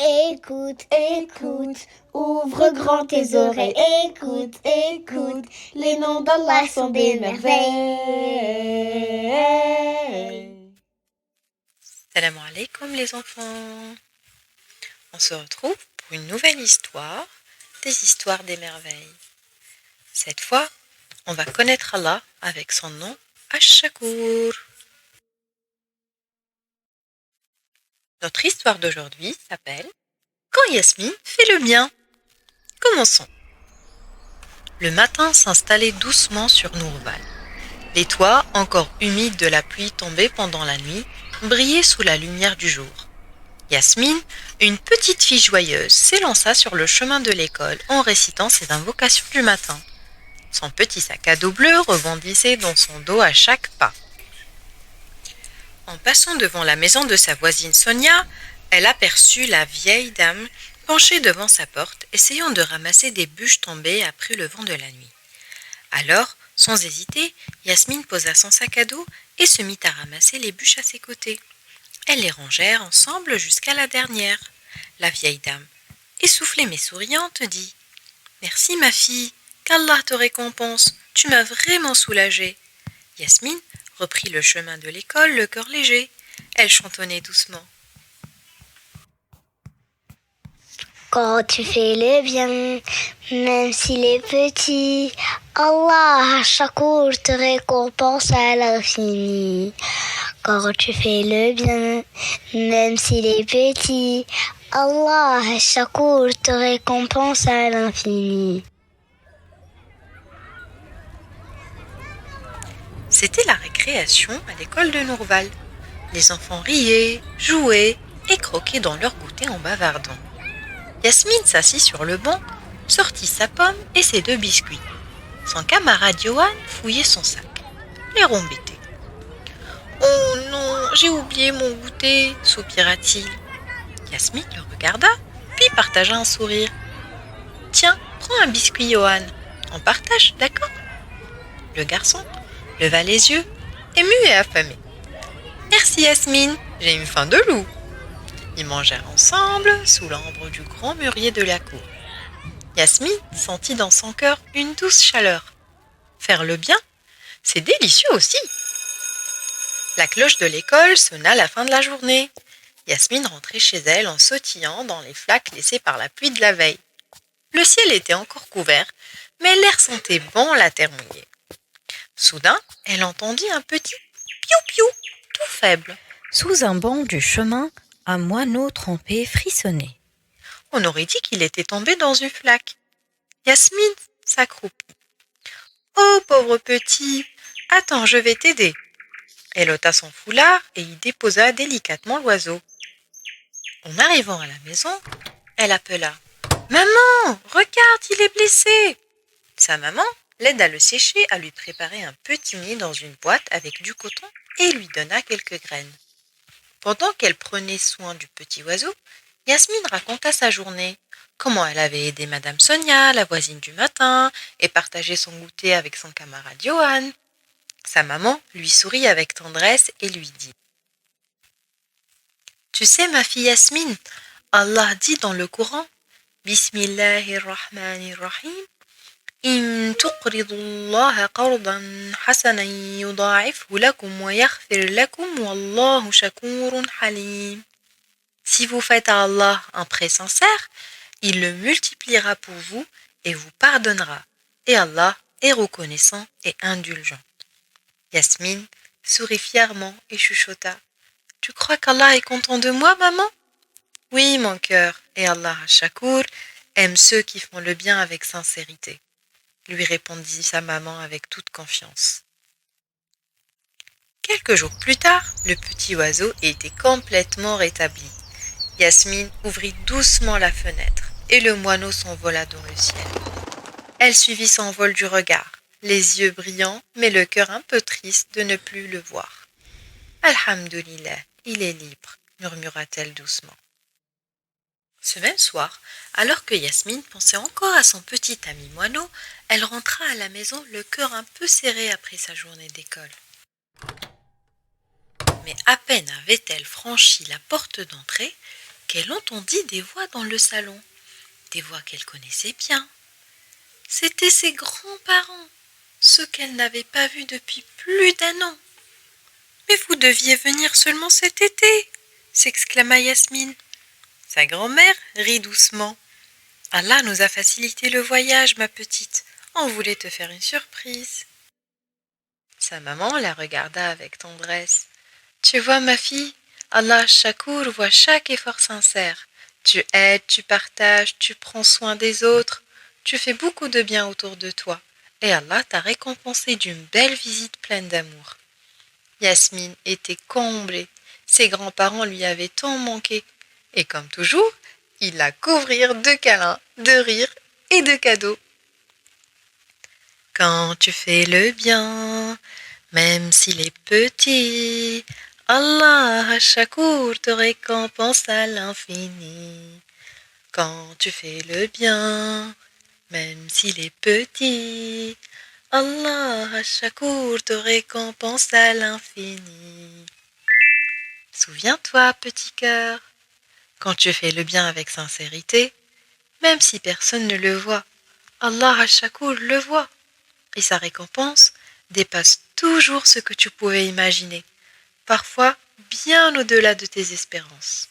Écoute, écoute, ouvre grand tes oreilles. Écoute, écoute, les noms d'Allah sont des merveilles. Salam alaikum les enfants. On se retrouve pour une nouvelle histoire, des histoires des merveilles. Cette fois, on va connaître Allah avec son nom Ash-Shakur. Notre histoire d'aujourd'hui s'appelle Quand Yasmine fait le bien. Commençons. Le matin s'installait doucement sur Nourval. Les toits, encore humides de la pluie tombée pendant la nuit, brillaient sous la lumière du jour. Yasmine, une petite fille joyeuse, s'élança sur le chemin de l'école en récitant ses invocations du matin. Son petit sac à dos bleu rebondissait dans son dos à chaque pas. En passant devant la maison de sa voisine Sonia, elle aperçut la vieille dame penchée devant sa porte, essayant de ramasser des bûches tombées après le vent de la nuit. Alors, sans hésiter, Yasmine posa son sac à dos et se mit à ramasser les bûches à ses côtés. Elles les rangèrent ensemble jusqu'à la dernière. La vieille dame, essoufflée mais souriante, dit « Merci ma fille, qu'Allah te récompense, tu m'as vraiment soulagée. » Yasmine reprit le chemin de l'école, le cœur léger. Elle chantonnait doucement. Quand tu fais le bien, même s'il est petit, Allah Shakur te récompense à l'infini. Quand tu fais le bien, même s'il est petit, Allah Shakur te récompense à l'infini. C'était la récréation à l'école de Nourval. Les enfants riaient, jouaient et croquaient dans leur goûter en bavardant. Yasmine s'assit sur le banc, sortit sa pomme et ses 2 biscuits. Son camarade Johan fouillait son sac. L'air embêté. « Oh non, j'ai oublié mon goûter » soupira-t-il. Yasmine le regarda, puis partagea un sourire. « Tiens, prends un biscuit, Johan. On partage, d'accord ?» Le garçon leva les yeux, ému et affamé. « Merci Yasmine, j'ai une faim de loup !» Ils mangèrent ensemble sous l'ombre du grand mûrier de la cour. Yasmine sentit dans son cœur une douce chaleur. Faire le bien, c'est délicieux aussi. La cloche de l'école sonna la fin de la journée. Yasmine rentrait chez elle en sautillant dans les flaques laissées par la pluie de la veille. Le ciel était encore couvert, mais l'air sentait bon la terre mouillée. Soudain, elle entendit un petit piou-piou, tout faible. Sous un banc du chemin, un moineau trempé frissonnait. On aurait dit qu'il était tombé dans une flaque. Yasmine s'accroupit. « Oh, pauvre petit, attends, je vais t'aider. » Elle ôta son foulard et y déposa délicatement l'oiseau. En arrivant à la maison, elle appela « Maman, regarde, il est blessé !» Sa maman l'aida à le sécher, à lui préparer un petit nid dans une boîte avec du coton et lui donna quelques graines. Pendant qu'elle prenait soin du petit oiseau, Yasmine raconta sa journée, comment elle avait aidé Madame Sonia, la voisine du matin, et partagé son goûter avec son camarade Johan. Sa maman lui sourit avec tendresse et lui dit « Tu sais, ma fille Yasmine, Allah dit dans le Coran « Bismillahirrahmanirrahim » إن تقرضوا الله قرضا حسنا يضاعفه لكم ويغفر لكم والله شكور حليم. Si vous faites à Allah un prêt sincère, il le multipliera pour vous et vous pardonnera. Et Allah est reconnaissant et indulgent. Yasmine sourit fièrement et chuchota. Tu crois qu'Allah est content de moi, maman? Oui, mon cœur, et Allah Shakur aime ceux qui font le bien avec sincérité, lui répondit sa maman avec toute confiance. Quelques jours plus tard, le petit oiseau était complètement rétabli. Yasmine ouvrit doucement la fenêtre et le moineau s'envola dans le ciel. Elle suivit son vol du regard, les yeux brillants mais le cœur un peu triste de ne plus le voir. « Alhamdulillah, il est libre » murmura-t-elle doucement. Ce même soir, alors que Yasmine pensait encore à son petit ami moineau, elle rentra à la maison le cœur un peu serré après sa journée d'école. Mais à peine avait-elle franchi la porte d'entrée qu'elle entendit des voix dans le salon, des voix qu'elle connaissait bien. C'étaient ses grands-parents, ceux qu'elle n'avait pas vus depuis plus d'1 an. « Mais vous deviez venir seulement cet été !» s'exclama Yasmine. Sa grand-mère rit doucement. « Allah nous a facilité le voyage, ma petite. On voulait te faire une surprise. » Sa maman la regarda avec tendresse. « Tu vois, ma fille, Allah Shakur voit chaque effort sincère. Tu aides, tu partages, tu prends soin des autres. Tu fais beaucoup de bien autour de toi. Et Allah t'a récompensé d'une belle visite pleine d'amour. » Yasmine était comblée. Ses grands-parents lui avaient tant manqué. Et comme toujours, ils la couvrirent de câlins, de rires et de cadeaux. Quand tu fais le bien, même s'il est petit, Allah Shakur te récompense à l'infini. Quand tu fais le bien, même s'il est petit, Allah Shakur te récompense à l'infini. Souviens-toi, petit cœur, quand tu fais le bien avec sincérité, même si personne ne le voit, Allah Shakur le voit, et sa récompense dépasse toujours ce que tu pouvais imaginer, parfois bien au-delà de tes espérances.